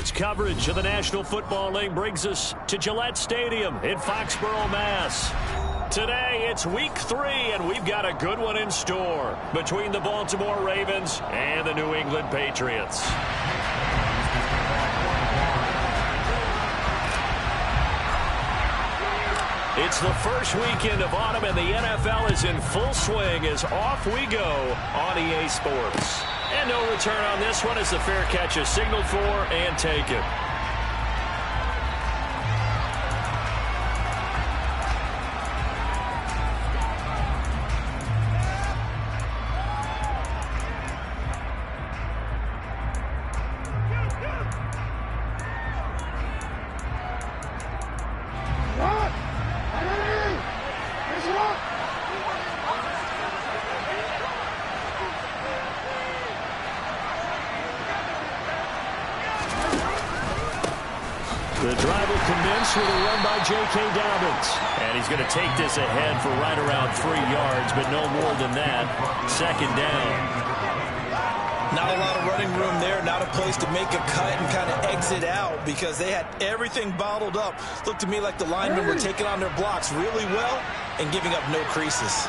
Sports coverage of the National Football League brings us to Gillette Stadium in Foxborough, Mass. Today, it's week 3, and we've got a good one in store between the Baltimore Ravens and the New England Patriots. It's the first weekend of autumn, and the NFL is in full swing as off we go on EA Sports. And no return on this one as the fair catch is signaled for and taken. The drive will commence with a run by J.K. Dobbins. And he's going to take this ahead for right around 3 yards, but no more than that. Second down. Not a lot of running room there, not a place to make a cut and kind of exit out because they had everything bottled up. Looked to me like the linemen were taking on their blocks really well and giving up no creases.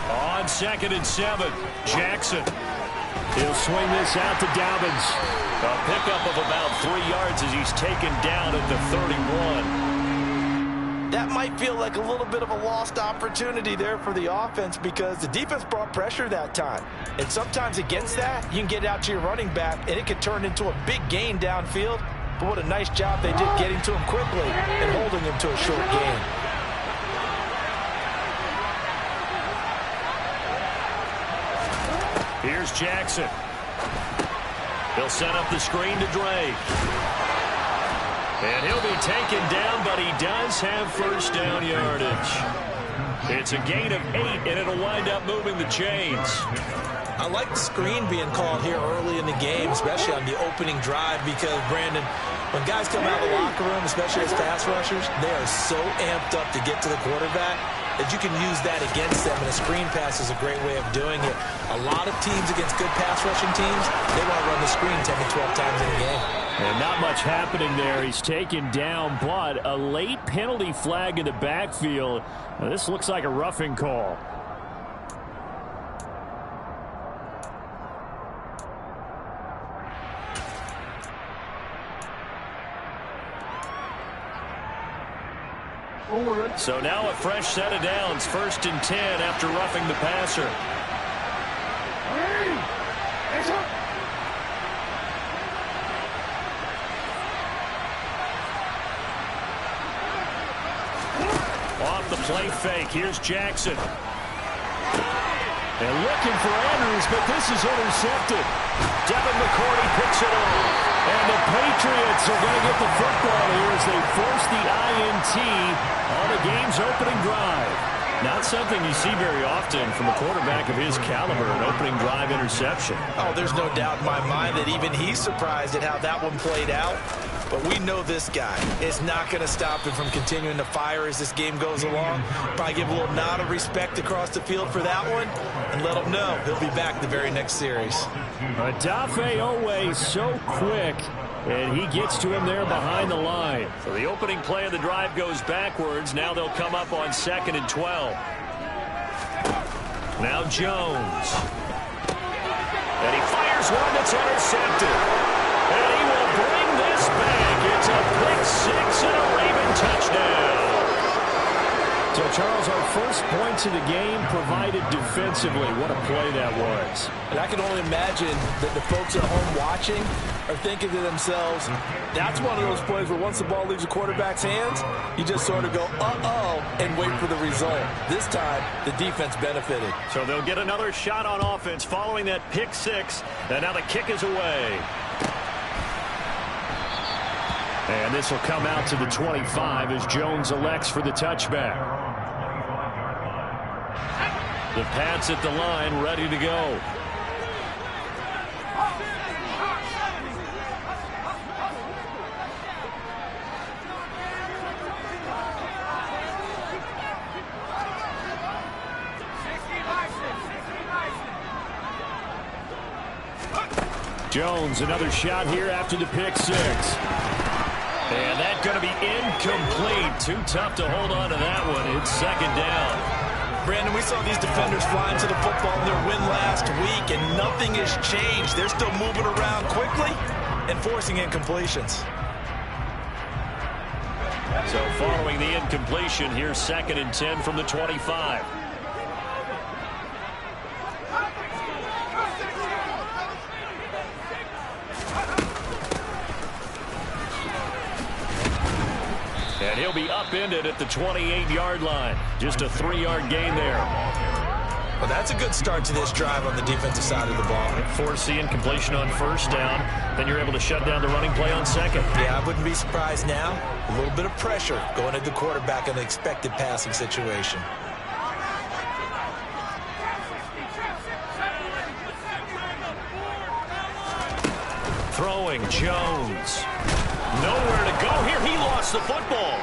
On 2nd and 7, Jackson. He'll swing this out to Dobbins. A pickup of about 3 yards as he's taken down at the 31. That might feel like a little bit of a lost opportunity there for the offense because the defense brought pressure that time. And sometimes against that, you can get out to your running back, and it could turn into a big gain downfield. But what a nice job they did getting to him quickly and holding him to a short gain. Here's Jackson. He'll set up the screen to Drake. And he'll be taken down, but he does have first down yardage. It's a gain of 8, and it'll wind up moving the chains. I like the screen being called here early in the game, especially on the opening drive, because, Brandon, when guys come out of the locker room, especially as pass rushers, they are so amped up to get to the quarterback that you can use that against them, and a screen pass is a great way of doing it. A lot of teams against good pass rushing teams, they want to run the screen 10 to 12 times in a game. And not much happening there. He's taken down, but a late penalty flag in the backfield. Now, this looks like a roughing call. So now a fresh set of downs, 1st and 10 after roughing the passer. Off the play fake, here's Jackson. And looking for Andrews, but this is intercepted. Devin McCourty picks it off. And the Patriots are going to get the football here as they force the INT on the game's opening drive. Not something you see very often from a quarterback of his caliber, an opening drive interception. Oh, there's no doubt in my mind that even he's surprised at how that one played out. But we know this guy is not going to stop him from continuing to fire as this game goes along. Probably give a little nod of respect across the field for that one and let him know he'll be back the very next series. Adafe Owe so quick, and he gets to him there behind the line. So the opening play of the drive goes backwards. Now they'll come up on 2nd and 12. Now Jones. And he fires one that's intercepted. And he will bring this back. It's a pick 6 and a Raven touchdown. So, Charles, our first points of the game provided defensively. What a play that was. And I can only imagine that the folks at home watching are thinking to themselves, that's one of those plays where once the ball leaves the quarterback's hands, you just sort of go, uh-oh, and wait for the result. This time, the defense benefited. So they'll get another shot on offense following that pick 6. And now the kick is away. And this will come out to the 25 as Jones elects for the touchback. The Pats at the line, ready to go. Jones, another shot here after the pick six. And that's going to be incomplete. Too tough to hold on to that one. It's second down. Brandon, we saw these defenders flying to the football in their win last week, and nothing has changed. They're still moving around quickly and forcing incompletions. So following the incompletion, here's 2nd and 10 from the 25. And he'll be upended at the 28-yard line. Just a 3-yard gain there. Well, that's a good start to this drive on the defensive side of the ball. Force the incompletion on first down. Then you're able to shut down the running play on second. Yeah, I wouldn't be surprised now. A little bit of pressure going at the quarterback in an expected passing situation. Throwing, Jones. Nowhere to go here. He lost the football.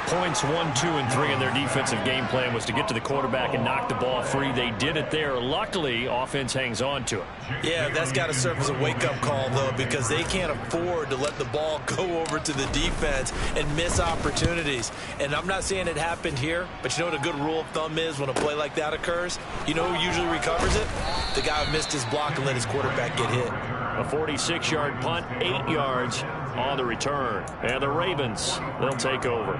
Points 1, 2, and 3 in their defensive game plan was to get to the quarterback and knock the ball free. They did it there. Luckily, offense hangs on to it. Yeah, that's got to serve as a wake-up call, though, because they can't afford to let the ball go over to the defense and miss opportunities. And I'm not saying it happened here, but you know what a good rule of thumb is when a play like that occurs? You know who usually recovers it? The guy who missed his block and let his quarterback get hit. A 46-yard punt, 8 yards on the return. And the Ravens, they'll take over.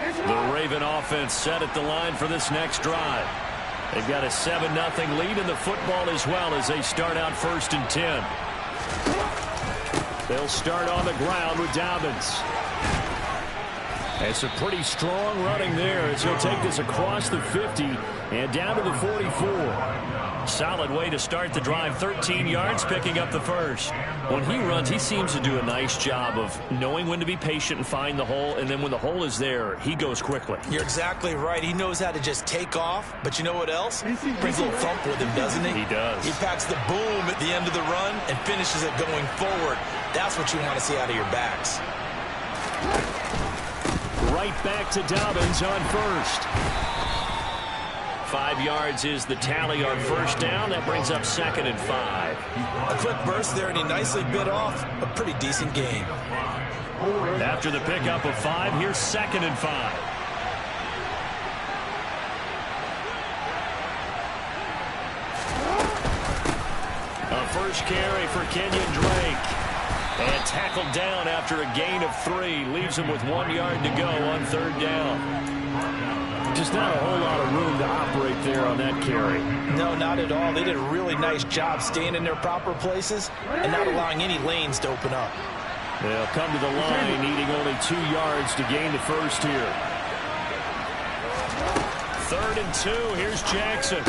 The Raven offense set at the line for this next drive. They've got a 7-0 lead in the football as well as they start out 1st and 10. They'll start on the ground with Dobbins. It's a pretty strong running there as he'll take this across the 50 and down to the 44. Solid way to start the drive. 13 yards, picking up the first. When he runs, he seems to do a nice job of knowing when to be patient and find the hole, and then when the hole is there, he goes quickly. You're exactly right. He knows how to just take off, but you know what else? Brings a little thump with him, doesn't he? He does. He packs the boom at the end of the run and finishes it going forward. That's what you want to see out of your backs. Right back to Dobbins on first. 5 yards is the tally on first down. That brings up 2nd and 5. A quick burst there, and he nicely bit off a pretty decent gain. After the pickup of 5, here's 2nd and 5. A first carry for Kenyon Drake. And tackled down after a gain of 3. Leaves him with 1 yard to go on 3rd down. Just not a whole lot of room to operate there on that carry. No, not at all. They did a really nice job staying in their proper places and not allowing any lanes to open up. They'll come to the line needing only 2 yards to gain the first here. 3rd and 2. Here's Jackson.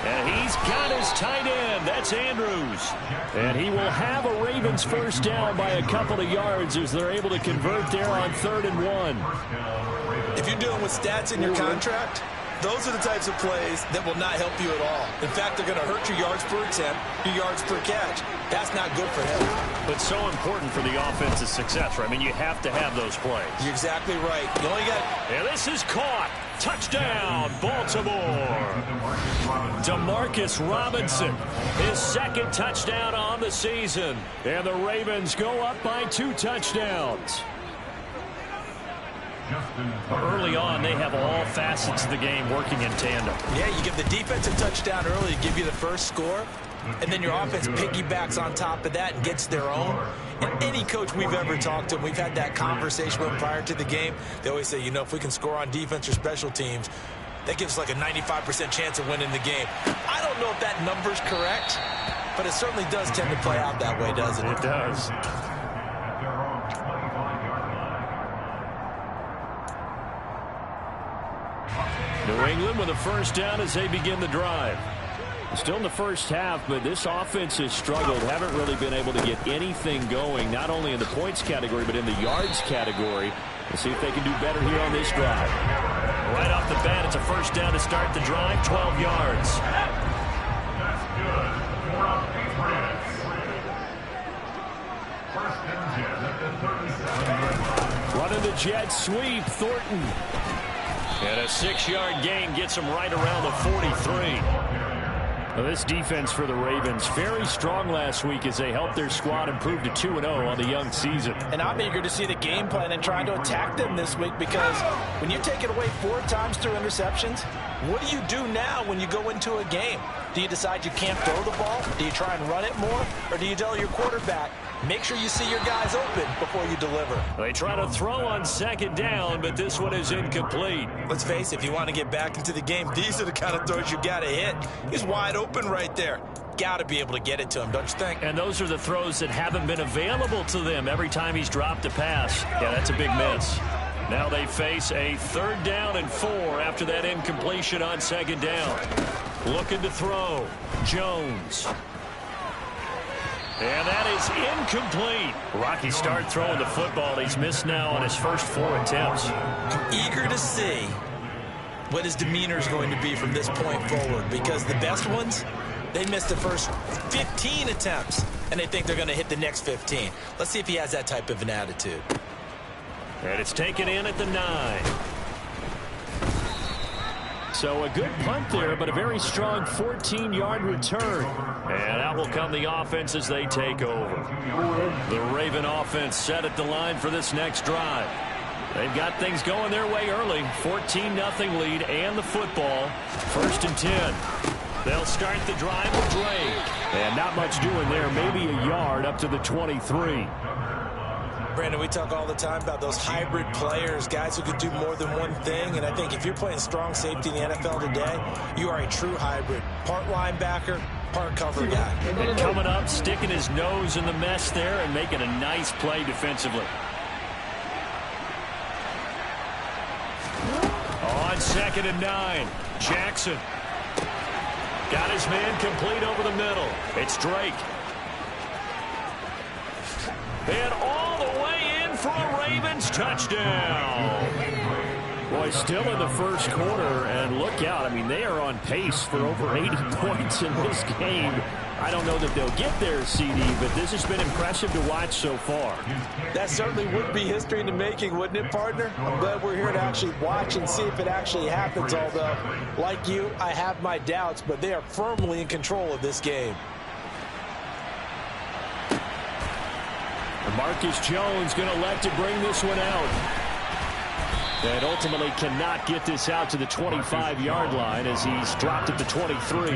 And he's got his tight end. That's Andrews. And he will have a Ravens first down by a couple of yards as they're able to convert there on 3rd and 1. If you're dealing with stats in your contract, those are the types of plays that will not help you at all. In fact, they're going to hurt your yards per attempt, your yards per catch. That's not good for him. But so important for the offense's success, right? I mean, you have to have those plays. You're exactly right. You only got... And this is caught. Touchdown, Baltimore. Demarcus Robinson, his 2nd touchdown on the season. And the Ravens go up by 2 touchdowns. Early on, they have all facets of the game working in tandem. Yeah, you give the defense a touchdown early to give you the first score, and then your offense piggybacks on top of that and gets their own. And any coach we've ever talked to, we've had that conversation with prior to the game, they always say, you know, if we can score on defense or special teams, that gives like a 95% chance of winning the game. I don't know if that number's correct, but it certainly does tend to play out that way, doesn't it? It does. New England with a first down as they begin the drive. Still in the first half, but this offense has struggled. Haven't really been able to get anything going, not only in the points category, but in the yards category. We'll see if they can do better here on this drive. Right off the bat, it's a first down to start the drive, 12 yards. That's good. 4 on 8 Running the jet sweep, Thornton. And a 6-yard gain gets him right around the 43. Well, this defense for the Ravens, very strong last week as they helped their squad improve to 2-0 on the young season. And I'm eager to see the game plan and trying to attack them this week, because when you take it away 4 times through interceptions, what do you do now when you go into a game? Do you decide you can't throw the ball? Do you try and run it more? Or do you tell your quarterback, make sure you see your guys open before you deliver? They try to throw on second down, but this one is incomplete. Let's face it, if you want to get back into the game, these are the kind of throws you got to hit. He's wide open right there. Got to be able to get it to him, don't you think? And those are the throws that haven't been available to them every time he's dropped a pass. Yeah, that's a big miss. Now they face a 3rd down and 4 after that incompletion on second down. Looking to throw. Jones. And that is incomplete. Rocky start throwing the football. He's missed now on his first 4 attempts. I'm eager to see what his demeanor is going to be from this point forward, because the best ones, they missed the first 15 attempts, and they think they're going to hit the next 15. Let's see if he has that type of an attitude. And it's taken in at the 9. So a good punt there, but a very strong 14-yard return. And out will come the offense as they take over. The Raven offense set at the line for this next drive. They've got things going their way early. 14-0 lead and the football. 1st and 10. They'll start the drive with Drake. And not much doing there. Maybe a yard up to the 23. Brandon, we talk all the time about those hybrid players, guys who could do more than one thing. And I think if you're playing strong safety in the NFL today, you are a true hybrid. Part linebacker, part cover guy. And coming up, sticking his nose in the mess there and making a nice play defensively. On 2nd and 9, Jackson. Got his man complete over the middle. It's Drake. And all the way in for a Ravens touchdown. Boy, still in the first quarter, and look out. I mean, they are on pace for over 80 points in this game. I don't know that they'll get there, CD, but this has been impressive to watch so far. That certainly would be history in the making, wouldn't it, partner? I'm glad we're here to actually watch and see if it actually happens, although, like you, I have my doubts, but they are firmly in control of this game. Marcus Jones going to elect to bring this one out. And ultimately cannot get this out to the 25-yard line as he's dropped at the 23.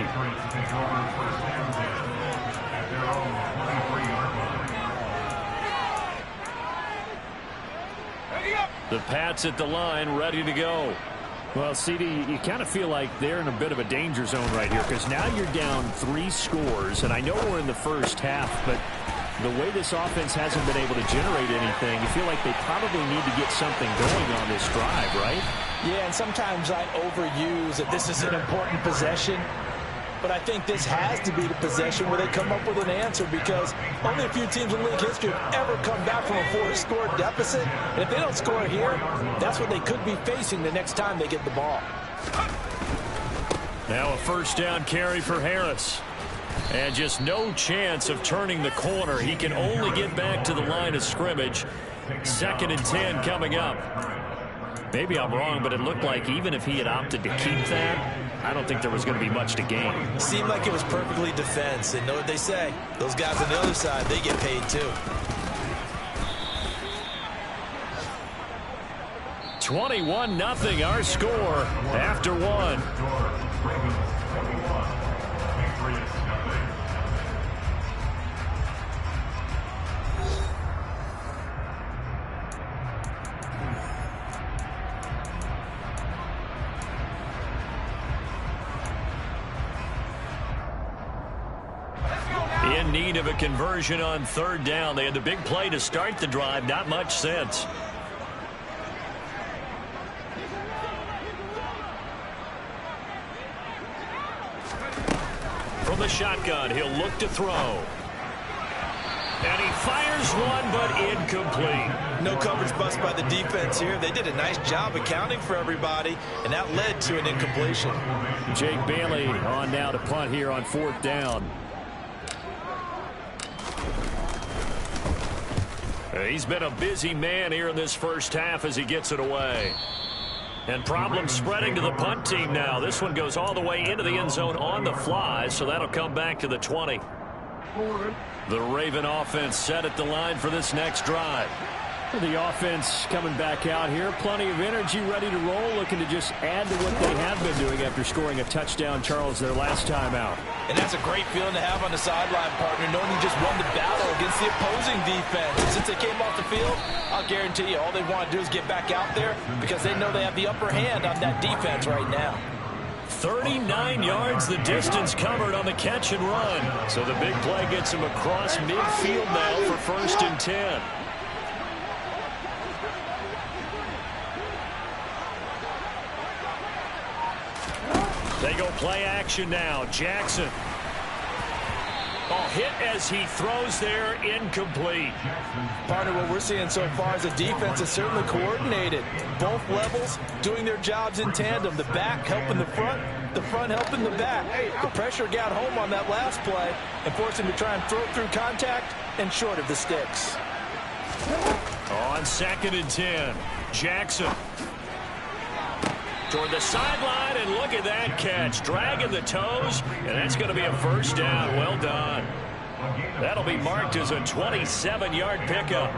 The Pats at the line, ready to go. Well, CD, you kind of feel like they're in a bit of a danger zone right here, because now you're down 3 scores, and I know we're in the first half, but the way this offense hasn't been able to generate anything, you feel like they probably need to get something going on this drive, right? Yeah, and sometimes I overuse that this is an important possession, but I think this has to be the possession where they come up with an answer, because only a few teams in league history have ever come back from a 4-score deficit. And if they don't score here, that's what they could be facing the next time they get the ball. Now a 1st down carry for Harris. And just no chance of turning the corner. He can only get back to the line of scrimmage. 2nd and 10 coming up. Maybe I'm wrong, but it looked like even if he had opted to keep that, I don't think there was going to be much to gain. Seemed like it was perfectly defense. And know what they say. Those guys on the other side, they get paid too. 21-0 our score after 1. In need of a conversion on 3rd down. They had the big play to start the drive. Not much sense. From the shotgun, he'll look to throw. And he fires one, but incomplete. No coverage bust by the defense here. They did a nice job accounting for everybody, and that led to an incompletion. Jake Bailey on now to punt here on 4th down. He's been a busy man here in this first half as he gets it away. And problems spreading to the punt team now. This one goes all the way into the end zone on the fly, so that'll come back to the 20. The Raven offense set at the line for this next drive. The offense coming back out here. Plenty of energy, ready to roll, looking to just add to what they have been doing after scoring a touchdown, Charles, their last time out. And that's a great feeling to have on the sideline, partner, knowing you just won the battle against the opposing defense. And since they came off the field, I'll guarantee you all they want to do is get back out there because they know they have the upper hand on that defense right now. 39 yards the distance covered on the catch and run. So the big play gets him across midfield now for 1st and 10. They go play action now. Jackson. Ball hit as he throws there, incomplete. Partner, what we're seeing so far is the defense is certainly coordinated. Both levels doing their jobs in tandem. The back helping the front helping the back. The pressure got home on that last play and forced him to try and throw through contact and short of the sticks. On 2nd and 10, Jackson. Toward the sideline, and look at that catch. Dragging the toes, and that's going to be a 1st down. Well done. That'll be marked as a 27-yard pickup.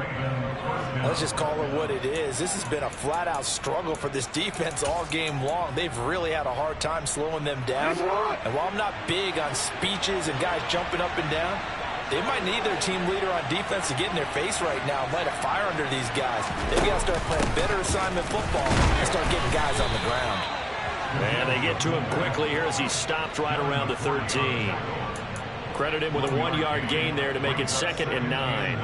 Let's just call it what it is. This has been a flat-out struggle for this defense all game long. They've really had a hard time slowing them down. And while I'm not big on speeches and guys jumping up and down, they might need their team leader on defense to get in their face right now and light a fire under these guys. They've got to start playing better assignment football and start getting guys on the ground. And they get to him quickly here as he stopped right around the 13. Credit him with a 1-yard gain there to make it 2nd and 9.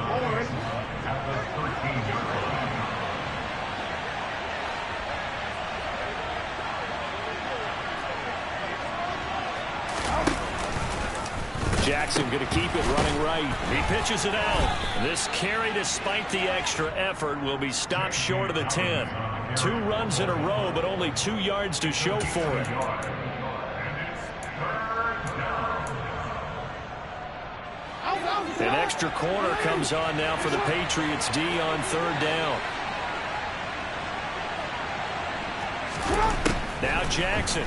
Jackson going to keep it running right. He pitches it out. This carry, despite the extra effort, will be stopped short of the 10. 2 runs in a row, but only 2 yards to show for it. An extra corner comes on now for the Patriots D on 3rd down. Now Jackson.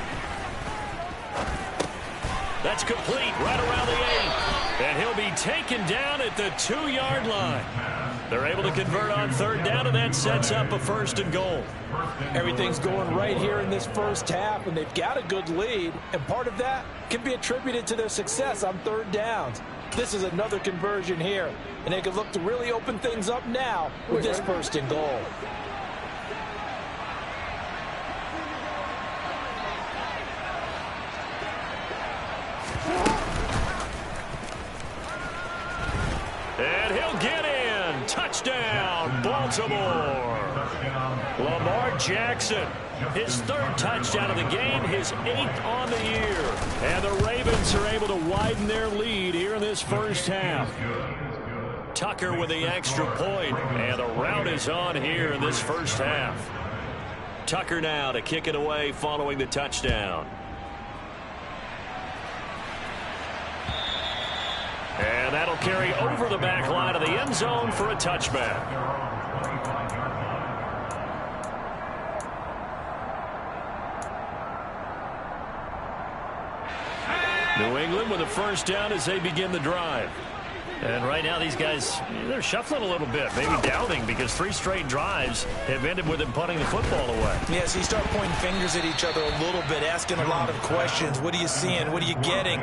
That's complete right around the 8. And he'll be taken down at the 2-yard line. They're able to convert on 3rd down, and that sets up a 1st and goal. Everything's going right here in this first half, and they've got a good lead. And part of that can be attributed to their success on 3rd downs. This is another conversion here, and they can look to really open things up now with this 1st and goal. And he'll get in. Touchdown, Baltimore. Lamar Jackson, his 3rd touchdown of the game, his 8th on the year. And the Ravens are able to widen their lead here in this first half. Tucker with the extra point, and the route is on here in this first half. Tucker now to kick it away following the touchdown. And that'll carry over the back line of the end zone for a touchback. New England with a 1st down as they begin the drive. And right now these guys, they're shuffling a little bit, maybe doubting, because 3 straight drives have ended with them punting the football away. Yeah, so you start pointing fingers at each other a little bit, asking a lot of questions. What are you seeing? What are you getting?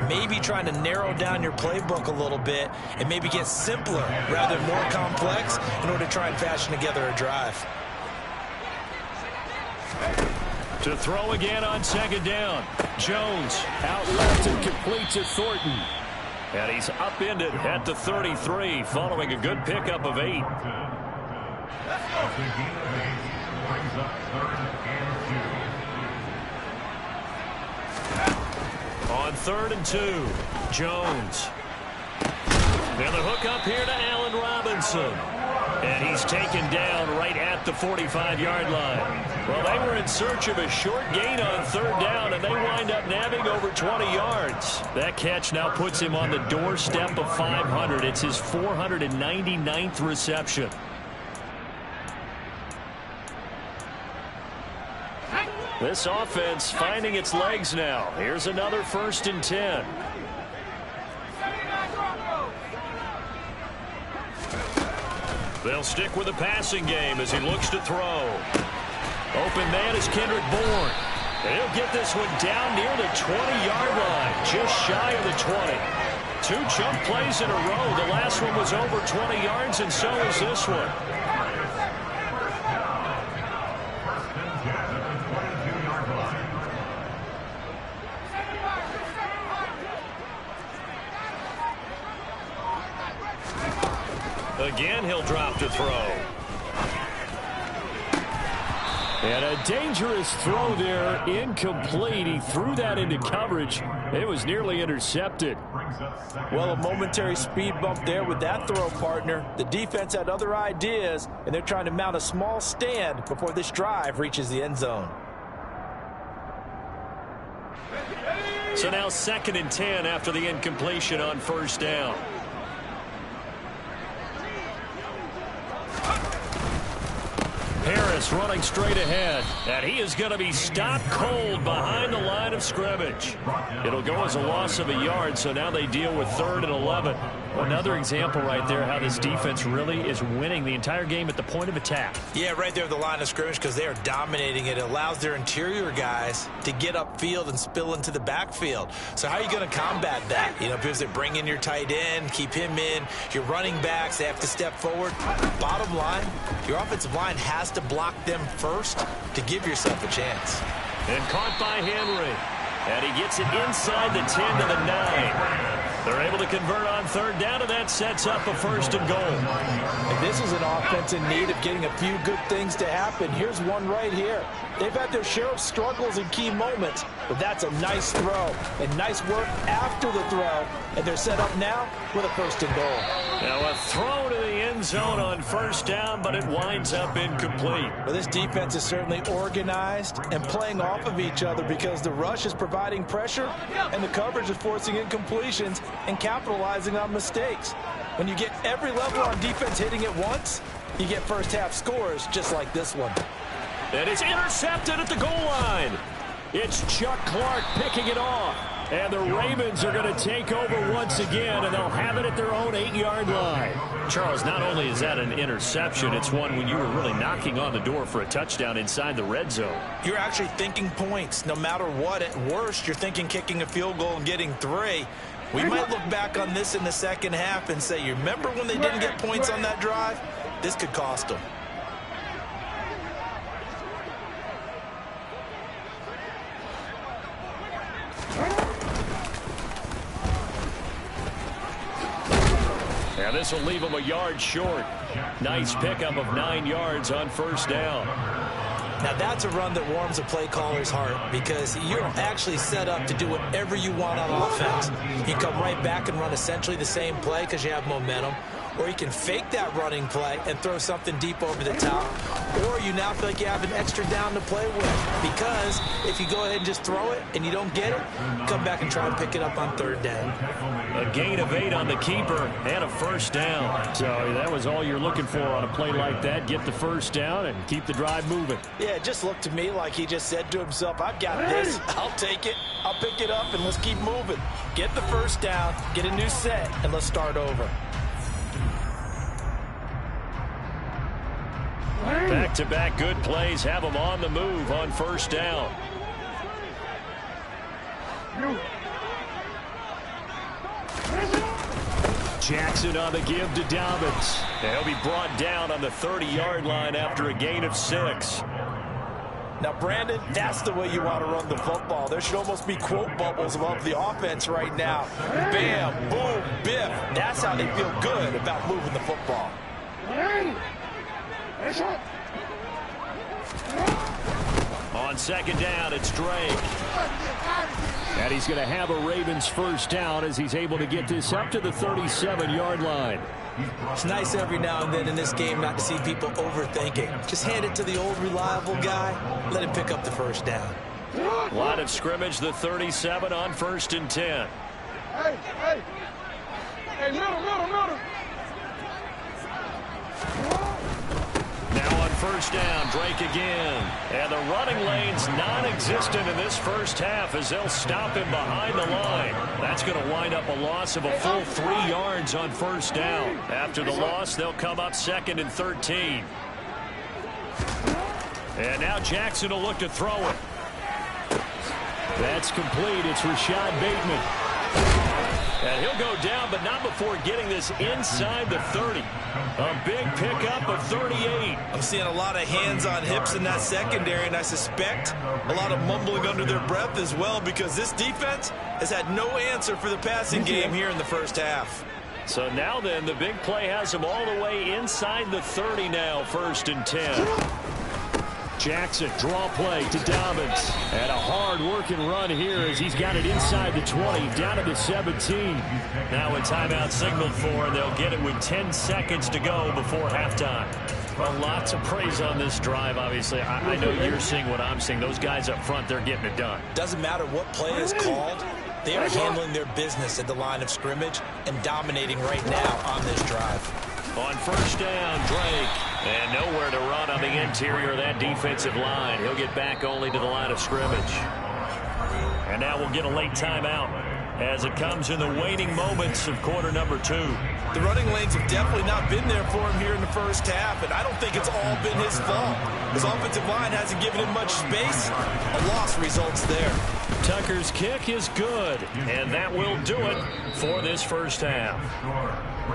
Maybe trying to narrow down your playbook a little bit and maybe get simpler rather than more complex in order to try and fashion together a drive. To throw again on 2nd down. Jones out left and completes to Thornton. And he's upended at the 33 following a good pickup of 8. On 3rd and 2, Jones. And the hook up here to Allen Robinson. And he's taken down right at the 45-yard line. Well, they were in search of a short gain on 3rd down, and they wind up nabbing over 20 yards. That catch now puts him on the doorstep of 500. It's his 499th reception. This offense finding its legs now. Here's another 1st and 10. They'll stick with the passing game as he looks to throw. Open man is Kendrick Bourne. And he'll get this one down near the 20-yard line, just shy of the 20. 2 chunk plays in a row. The last one was over 20 yards, and so is this one. Again, he'll drop to throw. And a dangerous throw there, incomplete. He threw that into coverage. It was nearly intercepted. Well, a momentary speed bump there with that throw, partner. The defense had other ideas, and they're trying to mount a small stand before this drive reaches the end zone. So now 2nd and 10 after the incompletion on 1st down. Harris running straight ahead, and he is going to be stopped cold behind the line of scrimmage. It'll go as a loss of a yard, so now they deal with 3rd and 11. Another example right there how this defense really is winning the entire game at the point of attack. Yeah, right there at the line of scrimmage because they are dominating it. It allows their interior guys to get upfield and spill into the backfield. So how are you going to combat that? You know, because they bring in your tight end, keep him in. Your running backs, they have to step forward. Bottom line, your offensive line has to block them first to give yourself a chance. And caught by Henry. And he gets it inside the 10 to the 9. They're able to convert on 3rd down, and that sets up a 1st and goal. And this is an offense in need of getting a few good things to happen. Here's one right here. They've had their share of struggles in key moments, but that's a nice throw and nice work after the throw. And they're set up now with a 1st and goal. Now a throw to the end zone on 1st down, but it winds up incomplete. Well, this defense is certainly organized and playing off of each other because the rush is providing pressure and the coverage is forcing incompletions and capitalizing on mistakes. When you get every level on defense hitting at once, you get first half scores just like this one. And it's intercepted at the goal line. It's Chuck Clark picking it off. And the Ravens are going to take over once again, and they'll have it at their own 8-yard line. Charles, not only is that an interception, it's one when you were really knocking on the door for a touchdown inside the red zone. You're actually thinking points no matter what. At worst, you're thinking kicking a field goal and getting 3. We might look back on this in the second half and say, you remember when they didn't get points on that drive? This could cost them. Now this will leave them a yard short. Nice pickup of 9 yards on 1st down. Now that's a run that warms a play caller's heart because you're actually set up to do whatever you want on offense. You come right back and run essentially the same play because you have momentum. Or you can fake that running play and throw something deep over the top. Or you now feel like you have an extra down to play with. Because if you go ahead and just throw it and you don't get it, come back and try and pick it up on 3rd down. A gain of 8 on the keeper and a 1st down. So that was all you're looking for on a play like that. Get the 1st down and keep the drive moving. Yeah, it just looked to me like he just said to himself, I've got this. I'll take it. I'll pick it up and let's keep moving. Get the 1st down, get a new set, and let's start over. Back-to-back good plays have them on the move on 1st down. Jackson on the give to Dobbins. He'll be brought down on the 30-yard line after a gain of 6. Now, Brandon, that's the way you want to run the football. There should almost be quote bubbles above the offense right now. Bam, boom, biff. That's how they feel good about moving the football. On 2nd down, it's Drake. And he's going to have a Ravens 1st down as he's able to get this up to the 37-yard line. It's nice every now and then in this game not to see people overthinking. Just hand it to the old reliable guy. Let him pick up the 1st down. Line of scrimmage, the 37 on 1st and 10. Hey, middle. Now on first down. Drake again. And the running lane's non-existent in this first half as they'll stop him behind the line. That's going to wind up a loss of a full 3 yards on first down. After the loss, they'll come up 2nd and 13. And now Jackson will look to throw it. That's complete. It's Rashad Bateman. And he'll go down, but not before getting this inside the 30. A big pickup of 38. I'm seeing a lot of hands on hips in that secondary, and I suspect a lot of mumbling under their breath as well, because this defense has had no answer for the passing game here in the first half. So now then, the big play has them all the way inside the 30 now, 1st and 10. Jackson, draw play to Dobbins. And a hard-working run here as he's got it inside the 20, down to the 17. Now a timeout signaled for, and they'll get it with 10 seconds to go before halftime. Well, lots of praise on this drive, obviously. I know you're seeing what I'm seeing. Those guys up front, they're getting it done. Doesn't matter what play is called. They are handling their business at the line of scrimmage and dominating right now on this drive. On first down, Drake. And nowhere to run on the interior of that defensive line. He'll get back only to the line of scrimmage. And now we'll get a late timeout as it comes in the waning moments of quarter number 2. The running lanes have definitely not been there for him here in the first half, and I don't think it's all been his fault. His offensive line hasn't given him much space. A loss results there. Tucker's kick is good, and that will do it for this first half.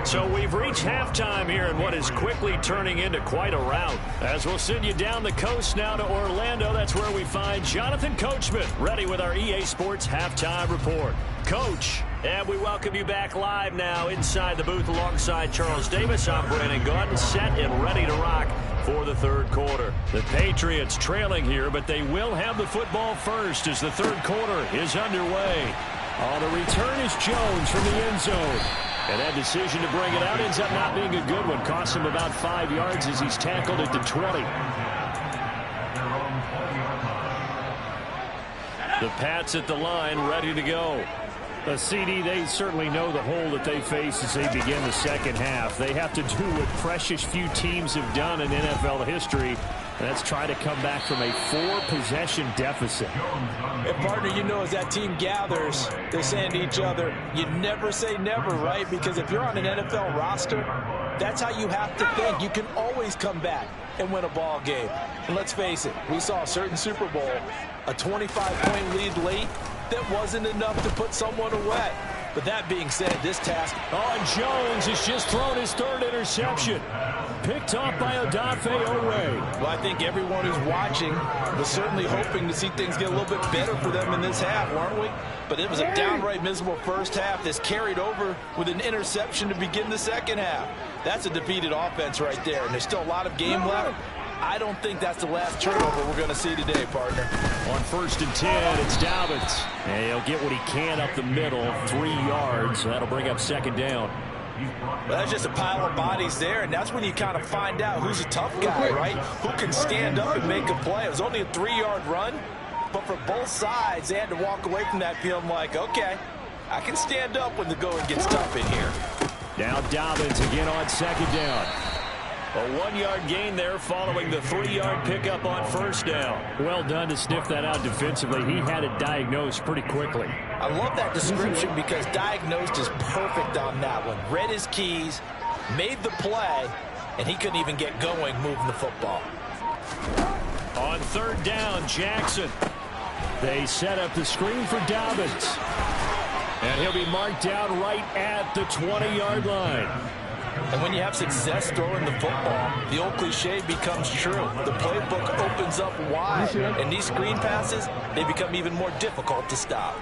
So we've reached halftime here in what is quickly turning into quite a rout. As we'll send you down the coast now to Orlando, that's where we find Jonathan Coachman, ready with our EA Sports Halftime Report. Coach, and we welcome you back live now inside the booth alongside Charles Davis. I'm Brandon Gaudin, set and ready to rock for the third quarter. The Patriots trailing here, but they will have the football first as the third quarter is underway. On the return is Jones from the end zone. And that decision to bring it out ends up not being a good one. Costs him about 5 yards as he's tackled at the 20. The Pats at the line, ready to go. A CD, they certainly know the hole that they face as they begin the second half. They have to do what precious few teams have done in NFL history. That's try to come back from a 4-possession deficit. And partner, you know, as that team gathers, they're saying to each other, you never say never, right? Because if you're on an NFL roster, that's how you have to think. You can always come back and win a ball game. And let's face it, we saw a certain Super Bowl, a 25-point lead late, that wasn't enough to put someone away. But that being said, this task... Oh, Jones has just thrown his 3rd interception. Picked off by Odafe Owe. Well, I think everyone who's watching was certainly hoping to see things get a little bit better for them in this half, weren't we? But it was a downright miserable first half. This carried over with an interception to begin the second half. That's a defeated offense right there, and there's still a lot of game left. I don't think that's the last turnover we're going to see today, partner. On 1st and 10, it's Dobbins. And he'll get what he can up the middle, 3 yards. That'll bring up 2nd down. Well, that's just a pile of bodies there, and that's when you kind of find out who's a tough guy, right? Who can stand up and make a play. It was only a 3-yard run, but for both sides, they had to walk away from that feeling like, okay, I can stand up when the going gets tough in here. Now Dobbins again on 2nd down. A 1-yard gain there following the 3-yard pickup on 1st down. Well done to sniff that out defensively. He had it diagnosed pretty quickly. I love that description because diagnosed is perfect on that one. Read his keys, made the play, and he couldn't even get going moving the football. On 3rd down, Jackson. They set up the screen for Dobbins. And he'll be marked down right at the 20-yard line. And when you have success throwing the football, the old cliche becomes true. The playbook opens up wide, and these screen passes, they become even more difficult to stop.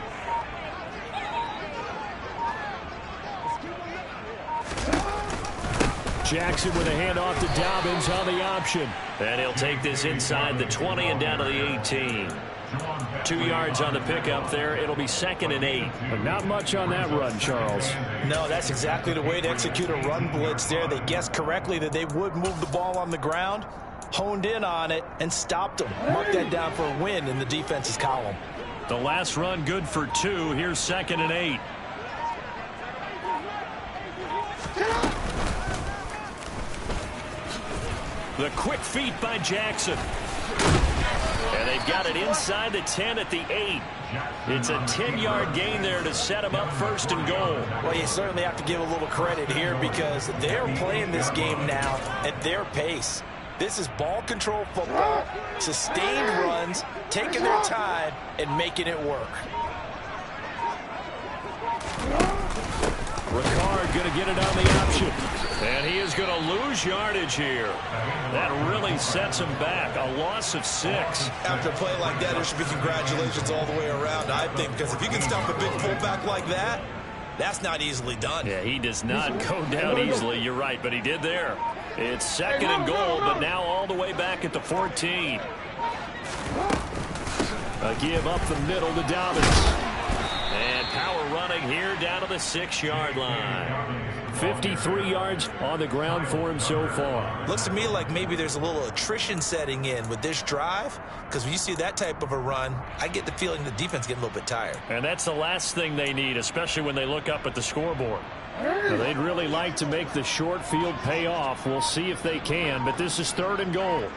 Jackson with a handoff to Dobbins on the option. And he'll take this inside the 20 and down to the 18. 2 yards on the pickup there. It'll be 2nd and 8. But not much on that run, Charles. No, that's exactly the way to execute a run blitz there. They guessed correctly that they would move the ball on the ground, honed in on it, and stopped them. Mark that down for a win in the defense's column. The last run good for 2. Here's 2nd and 8. The quick feet by Jackson. And they've got it inside the 10 at the 8. It's a 10-yard gain there to set them up first and goal. Well, you certainly have to give a little credit here because they're playing this game now at their pace. This is ball control football, sustained runs, taking their time, and making it work. Ricard going to get it on the option. And he is going to lose yardage here. That really sets him back. A loss of 6. After a play like that, there should be congratulations all the way around, I think, because if you can stop a big fullback like that, that's not easily done. Yeah, he does not go down easily. You're right, but he did there. It's second and goal, but now all the way back at the 14. A give up the middle to Dobbins. And power running here down to the 6-yard line. 53 yards on the ground for him so far. Looks to me like maybe there's a little attrition setting in with this drive, because when you see that type of a run, I get the feeling the defense getting a little bit tired. And that's the last thing they need, especially when they look up at the scoreboard. Well, they'd really like to make the short field pay off. We'll see if they can, but this is third and goal.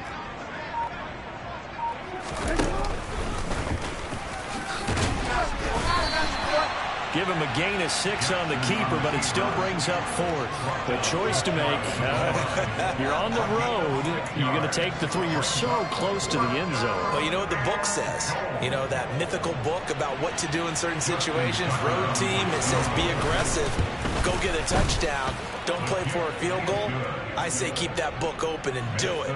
Give him a gain of 6 on the keeper, but it still brings up 4th. The choice to make. You're on the road. You're going to take the 3. You're so close to the end zone. Well, you know what the book says. You know, that mythical book about what to do in certain situations. Road team, it says be aggressive. Go get a touchdown. Don't play for a field goal. I say keep that book open and do it.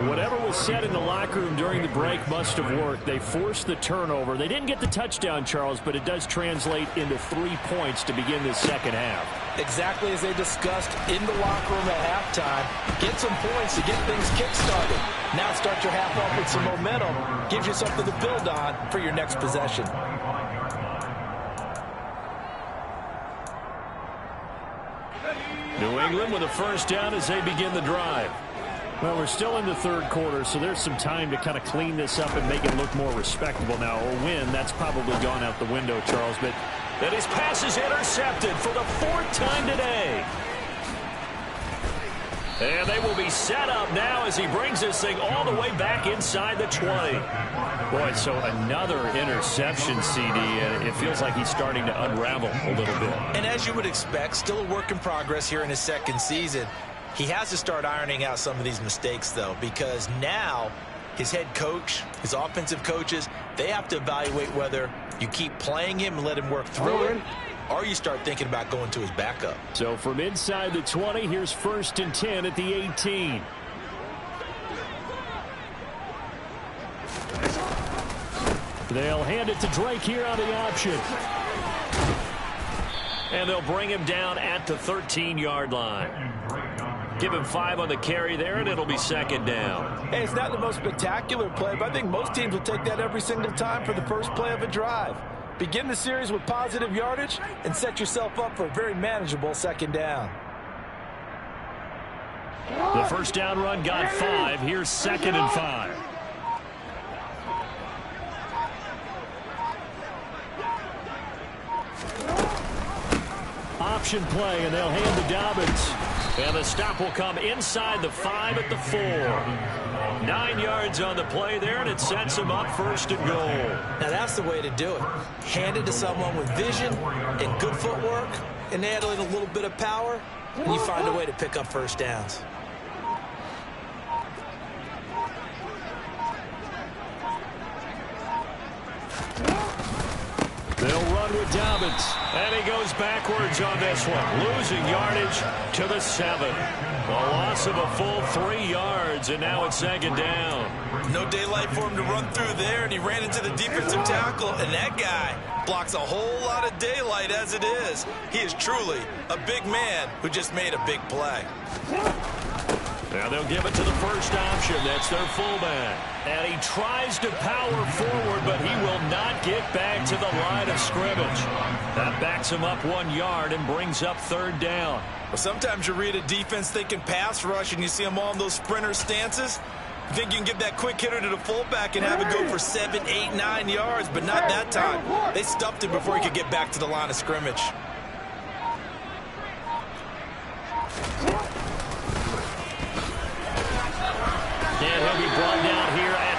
Whatever was said in the locker room during the break must have worked. They forced the turnover. They didn't get the touchdown, Charles, but it does translate into 3 points to begin this second half. Exactly as they discussed in the locker room at halftime. Get some points to get things kick-started. Now start your half off with some momentum. Gives you something to build on for your next possession. New England with a first down as they begin the drive. Well, we're still in the third quarter, so there's some time to kind of clean this up and make it look more respectable now. Or win, that's probably gone out the window, Charles. But that his pass is intercepted for the 4th time today. And they will be set up now as he brings this thing all the way back inside the 20. Boy, so another interception, CD, and it feels like he's starting to unravel a little bit. And as you would expect, still a work in progress here in his second season. He has to start ironing out some of these mistakes, though, because now his head coach, his offensive coaches, they have to evaluate whether you keep playing him and let him work through it, or you start thinking about going to his backup. So from inside the 20, here's 1st and 10 at the 18. They'll hand it to Drake here on the option. And they'll bring him down at the 13-yard line. Give him 5 on the carry there, and it'll be second down. Hey, it's not the most spectacular play, but I think most teams will take that every single time for the first play of a drive. Begin the series with positive yardage and set yourself up for a very manageable second down. The first down run got 5. Here's 2nd and 5. Option play, and they'll hand to Dobbins. And the stop will come inside the 5 at the 4. 9 yards on the play there, and it sets him up 1st and goal. Now that's the way to do it. Hand it to someone with vision and good footwork, and add in a little bit of power, and you find a way to pick up first downs. They'll run with Dobbins. And he goes backwards on this one, losing yardage to the 7. A loss of a full 3 yards, and now it's second down. No daylight for him to run through there, and he ran into the defensive tackle, and that guy blocks a whole lot of daylight as it is. He is truly a big man who just made a big play. Now they'll give it to the first option. That's their fullback. And he tries to power forward, but he will not get back to the line of scrimmage. That backs him up 1 yard and brings up third down. Well, sometimes you read a defense thinking pass rush, and you see them all in those sprinter stances. You think you can give that quick hitter to the fullback and have it go for 7, 8, 9 yards, but not that time. They stuffed him before he could get back to the line of scrimmage.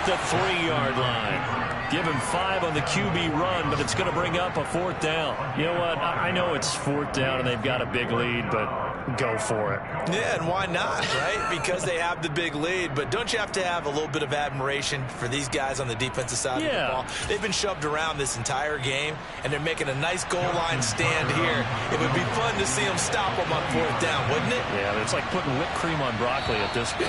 the 3-yard line. Give him 5 on the QB run, but it's going to bring up a 4th down. You know what? I know it's 4th down and they've got a big lead, but go for it. Yeah, and why not, right? Because they have the big lead. But don't you have to have a little bit of admiration for these guys on the defensive side of the ball? They've been shoved around this entire game, and they're making a nice goal line stand here. It would be fun to see them stop them on 4th down, wouldn't it? Yeah, it's like putting whipped cream on broccoli at this point.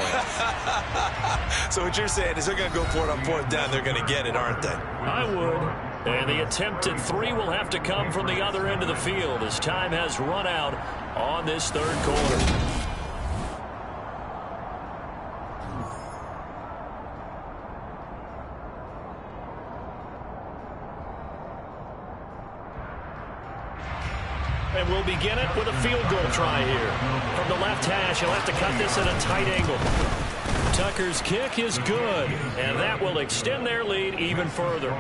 So what you're saying is they're going to go for it on 4th down. They're going to get it, aren't they? I would. And the attempted 3 will have to come from the other end of the field as time has run out on this 3rd quarter. And we'll begin it with a field goal try here. From the left hash, he'll have to cut this at a tight angle. Tucker's kick is good, and that will extend their lead even further.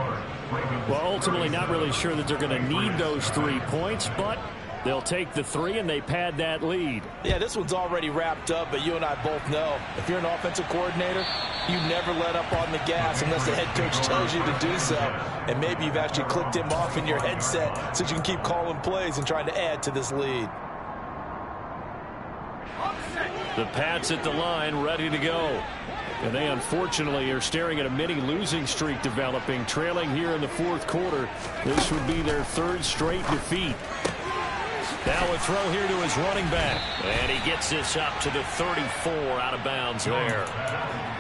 Well, ultimately not really sure that they're going to need those 3 points, but they'll take the 3 and they pad that lead. Yeah, this one's already wrapped up, but you and I both know if you're an offensive coordinator, you never let up on the gas unless the head coach tells you to do so. And maybe you've actually clicked him off in your headset so you can keep calling plays and trying to add to this lead. The Pats at the line, ready to go. And they unfortunately are staring at a mini losing streak developing, trailing here in the 4th quarter. This would be their 3rd straight defeat. Now a throw here to his running back. And he gets this up to the 34 out of bounds there.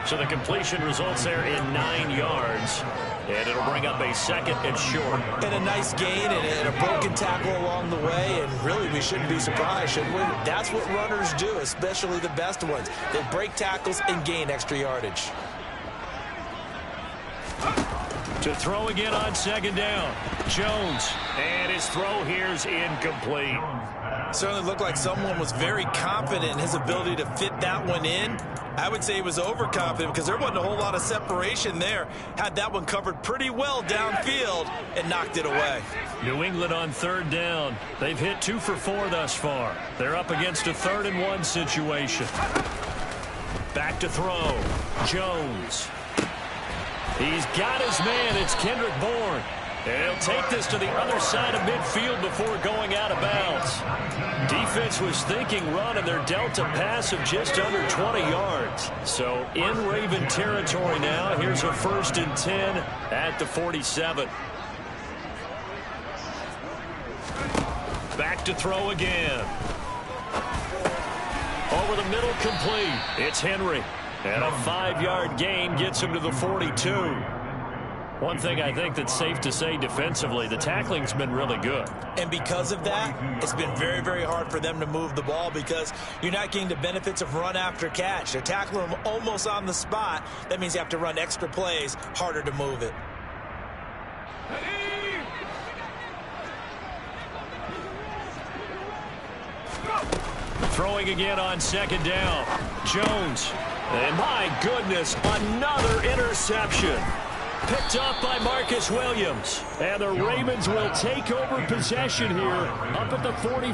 So the completion results there in 9 yards. And it'll bring up a 2nd and short. And a nice gain and a broken tackle along the way. And really, we shouldn't be surprised, should we? That's what runners do, especially the best ones. They break tackles and gain extra yardage. To throw again on 2nd down. Jones. And his throw here's incomplete. Certainly looked like someone was very confident in his ability to fit that one in. I would say he was overconfident because there wasn't a whole lot of separation there. Had that one covered pretty well downfield and knocked it away. New England on 3rd down. They've hit 2 for 4 thus far. They're up against a 3rd and 1 situation. Back to throw. Jones. He's got his man. It's Kendrick Bourne. And he'll take this to the other side of midfield before going out of bounds. Defense was thinking run, and they're dealt a pass of just under 20 yards. So in Raven territory now. Here's a 1st and 10 at the 47. Back to throw again. Over the middle, complete. It's Henry. And a 5-yard gain gets him to the 42. One thing I think that's safe to say defensively, the tackling's been really good. And because of that, it's been very, very hard for them to move the ball because you're not getting the benefits of run after catch. They're tackling them almost on the spot. That means you have to run extra plays, harder to move it. Throwing again on 2nd down. Jones. And my goodness, another interception. Picked up by Marcus Williams. And the Ravens will take over possession here up at the 40.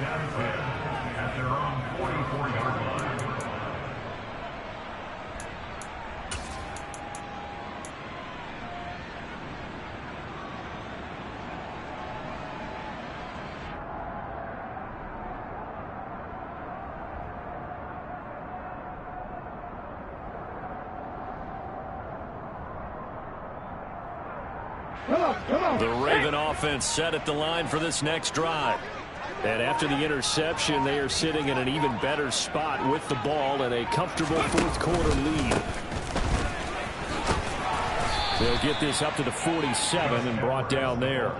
At their own 44-yard line. The Raven offense set at the line for this next drive. And after the interception, they are sitting in an even better spot with the ball and a comfortable 4th quarter lead. They'll get this up to the 47 and brought down there.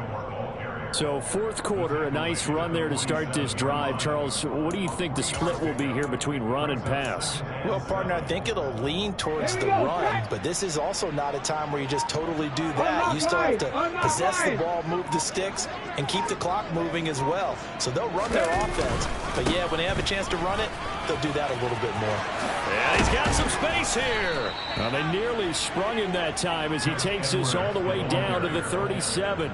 So fourth quarter, a nice run there to start this drive. Charles, what do you think the split will be here between run and pass? Well, partner, I think it'll lean towards the run, but this is also not a time where you just totally do that. You still have to possess the ball, move the sticks, and keep the clock moving as well. So they'll run their offense. But, yeah, when they have a chance to run it, they'll do that a little bit more. And he's got some space here. Well, they nearly sprung him that time as he takes this all the way down to the 37.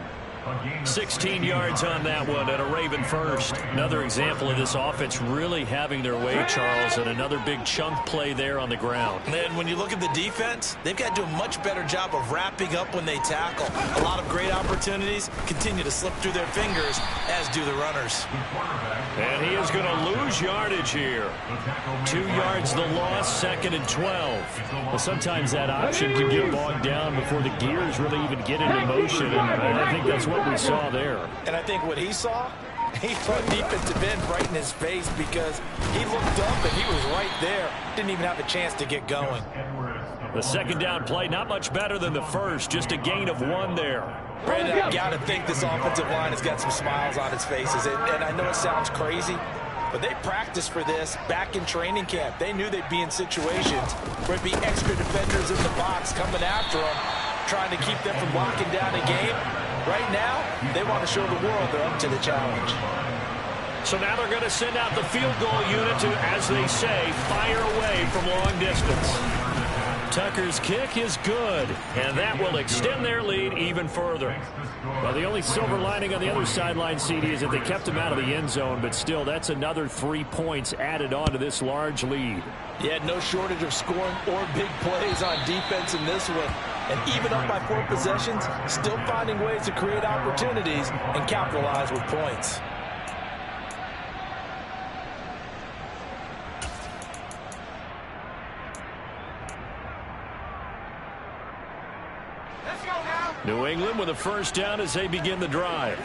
16 yards on that one and a Raven first. Another example of this offense really having their way, Charles, and another big chunk play there on the ground. And when you look at the defense, they've got to do a much better job of wrapping up when they tackle. A lot of great opportunities continue to slip through their fingers, as do the runners. And he is going to lose yardage here. 2 yards the loss, 2nd and 12. Well, sometimes that option can get bogged down before the gears really even get into motion, and I think that's what we saw there. And I think what he saw defensive end right in his face because he looked up and he was right there. Didn't even have a chance to get going. The second down play, not much better than the first, just a gain of 1 there. Brandon, I got to think this offensive line has got some smiles on its faces. And I know it sounds crazy, but they practiced for this back in training camp. They knew they'd be in situations where it'd be extra defenders in the box coming after them, trying to keep them from locking down a game. Right now, they want to show the world they're up to the challenge. So now they're going to send out the field goal unit to, as they say, fire away from long distance. Tucker's kick is good, and that will extend their lead even further. Well, the only silver lining on the other sideline, CD, is that they kept him out of the end zone, but still, that's another 3 points added on to this large lead. Yeah, no shortage of scoring or big plays on defense in this one. And even up by 4 possessions, still finding ways to create opportunities and capitalize with points. New England with a first down as they begin the drive.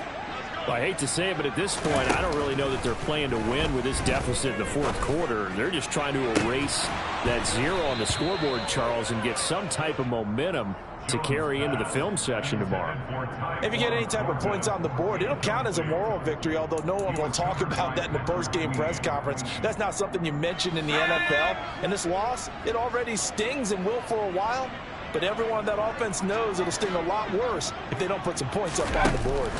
Well, I hate to say it, but at this point, I don't really know that they're playing to win with this deficit in the fourth quarter. They're just trying to erase that 0 on the scoreboard, Charles, and get some type of momentum to carry into the film section tomorrow. If you get any type of points on the board, it'll count as a moral victory, although no one will talk about that in the post-game press conference. That's not something you mention in the NFL. And this loss, it already stings and will for a while. But everyone on that offense knows it'll sting a lot worse if they don't put some points up on the board.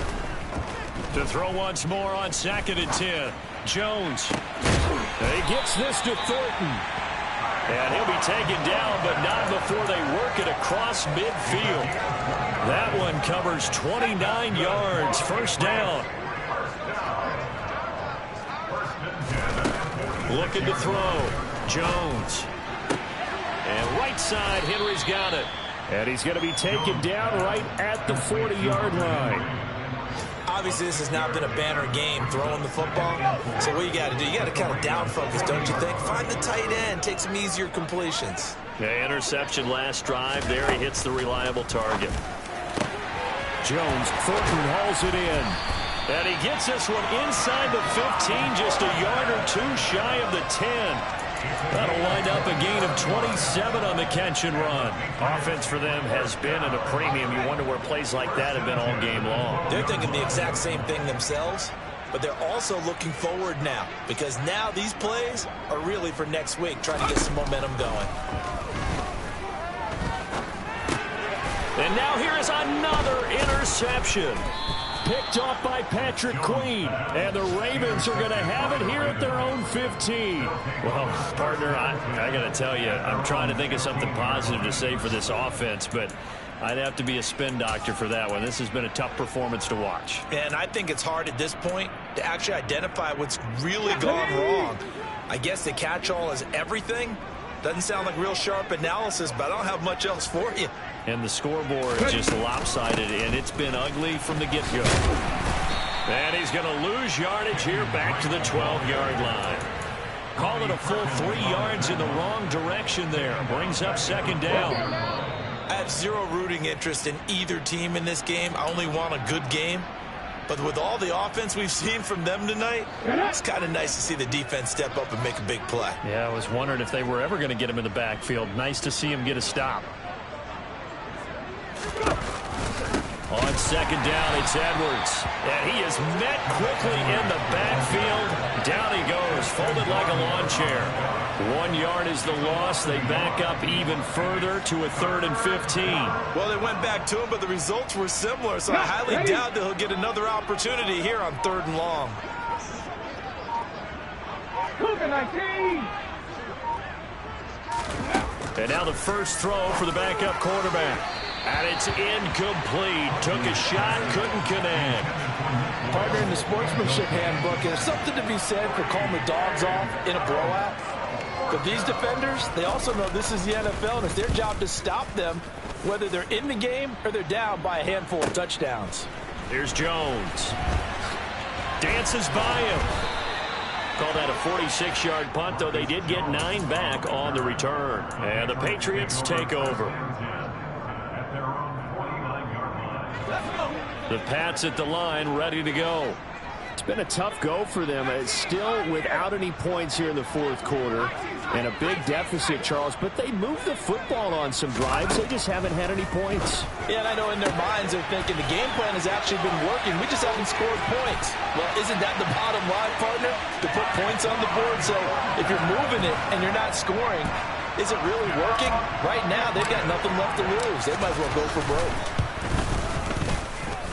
To throw once more on 2nd and 10. Jones. He gets this to Thornton. And he'll be taken down, but not before they work it across midfield. That one covers 29 yards. First down. Looking to throw. Jones. And right side, Henry's got it. And he's going to be taken down right at the 40-yard line. Obviously, this has not been a banner game throwing the football. So what you got to do, you got to kind of down focus, don't you think? Find the tight end, take some easier completions. Yeah, interception last drive. There he hits the reliable target. Jones, Thornton hauls it in. And he gets this one inside the 15, just a yard or 2 shy of the 10. That'll wind up a gain of 27 on the catch and run. Offense for them has been at a premium. You wonder where plays like that have been all game long. They're thinking the exact same thing themselves, but they're also looking forward now because now these plays are really for next week, trying to get some momentum going. And now here is another interception. Picked off by Patrick Queen. And the Ravens are going to have it here at their own 15. Well, partner, I got to tell you, I'm trying to think of something positive to say for this offense, but I'd have to be a spin doctor for that one. This has been a tough performance to watch. And I think it's hard at this point to actually identify what's really gone wrong. I guess the catch-all is everything. Doesn't sound like real sharp analysis, but I don't have much else for you. And the scoreboard just lopsided, and it's been ugly from the get-go. And he's going to lose yardage here back to the 12-yard line. Call it a full 3 yards in the wrong direction there. Brings up 2nd down. I have zero rooting interest in either team in this game. I only want a good game. But with all the offense we've seen from them tonight, it's kind of nice to see the defense step up and make a big play. Yeah, I was wondering if they were ever going to get him in the backfield. Nice to see him get a stop. On second down, it's Edwards. And he is met quickly in the backfield. Down he goes, folded like a lawn chair. 1 yard is the loss. They back up even further to a 3rd and 15. Well, they went back to him, but the results were similar, so I highly doubt that he'll get another opportunity here on 3rd and long. And now the first throw for the backup quarterback. And it's incomplete. Took a shot, couldn't connect. Partner, in the sportsmanship handbook, there's something to be said for calling the dogs off in a blowout. But these defenders, they also know this is the NFL, and it's their job to stop them, whether they're in the game or they're down by a handful of touchdowns. Here's Jones. Dances by him. Call that a 46-yard punt, though they did get 9 back on the return. And the Patriots take over. The Pats at the line, ready to go. It's been a tough go for them. It's still without any points here in the 4th quarter. And a big deficit, Charles. But they moved the football on some drives. They just haven't had any points. Yeah, and I know in their minds they're thinking the game plan has actually been working. We just haven't scored points. Well, isn't that the bottom line, partner? To put points on the board. So if you're moving it and you're not scoring, is it really working? Right now, they've got nothing left to lose. They might as well go for broke.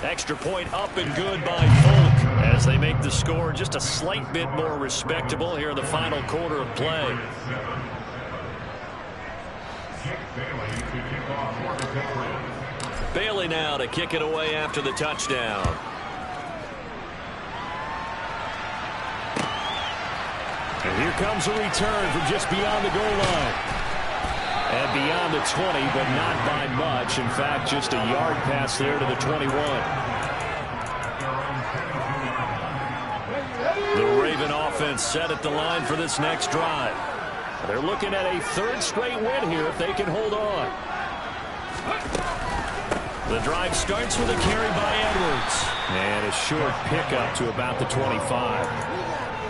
Extra point up and good by Folk as they make the score just a slight bit more respectable here in the final quarter of play. Bailey now to kick it away after the touchdown. And here comes a return from just beyond the goal line. And beyond the 20, but not by much. In fact, just a yard pass there to the 21. The Raven offense set at the line for this next drive. They're looking at a 3rd straight win here if they can hold on. The drive starts with a carry by Edwards. And a short pickup to about the 25.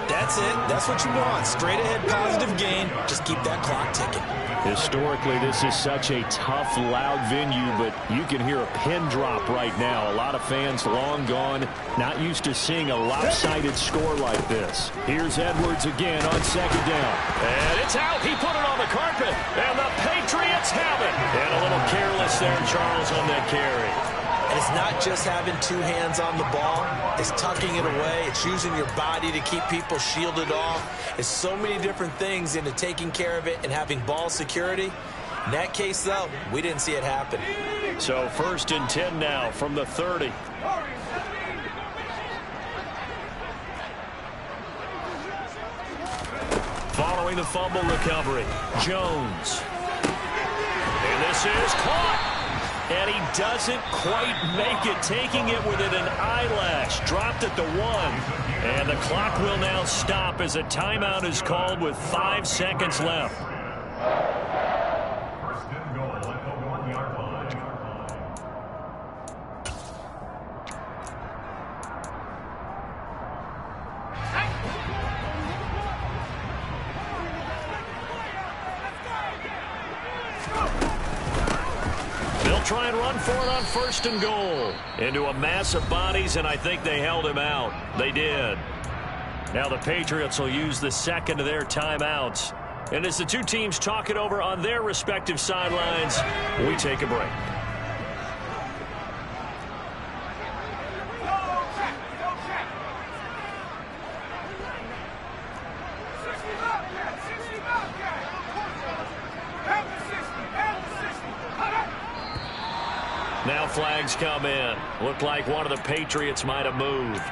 That's it. That's what you want. Straight ahead positive gain. Just keep that clock ticking. Historically, this is such a tough, loud venue, but you can hear a pin drop right now. A lot of fans long gone, not used to seeing a lopsided score like this. Here's Edwards again on second down. And it's out. He put it on the carpet. And the Patriots have it. And a little careless there, Charles, on that carry. And it's not just having 2 hands on the ball. It's tucking it away. It's using your body to keep people shielded off. It's so many different things into taking care of it and having ball security. In that case, though, we didn't see it happen. So 1st and 10 now from the 30. Following the fumble recovery, Jones. And this is caught. And he doesn't quite make it, taking it within an eyelash. Dropped at the 1. And the clock will now stop as a timeout is called with 5 seconds left. First and goal at the 1-yard line. They'll try and run for it on 1st and goal. Into a mass of bodies, and I think they held him out. They did. Now the Patriots will use the second of their timeouts. And as the 2 teams talk it over on their respective sidelines, we take a break. Now flags come in. Looked like one of the Patriots might have moved.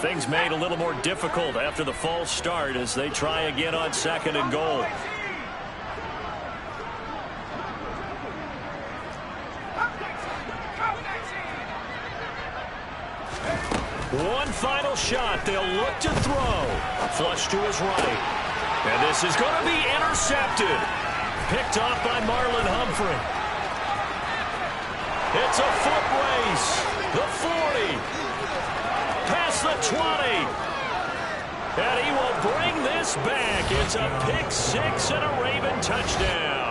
Things made a little more difficult after the false start as they try again on 2nd and goal. One final shot. They'll look to throw. Flush to his right. And this is going to be intercepted. Picked off by Marlon Humphrey. It's a foot race. The 40. Past the 20. And he will bring this back. It's a pick six and a Raven touchdown.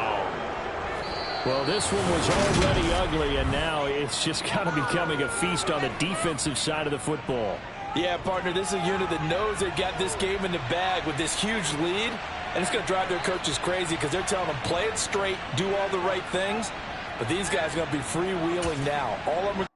Well, this one was already ugly, and now it's just kind of becoming a feast on the defensive side of the football. Yeah, partner, this is a unit that knows they've got this game in the bag with this huge lead, and it's going to drive their coaches crazy because they're telling them play it straight, do all the right things. But these guys are going to be freewheeling now. All of them are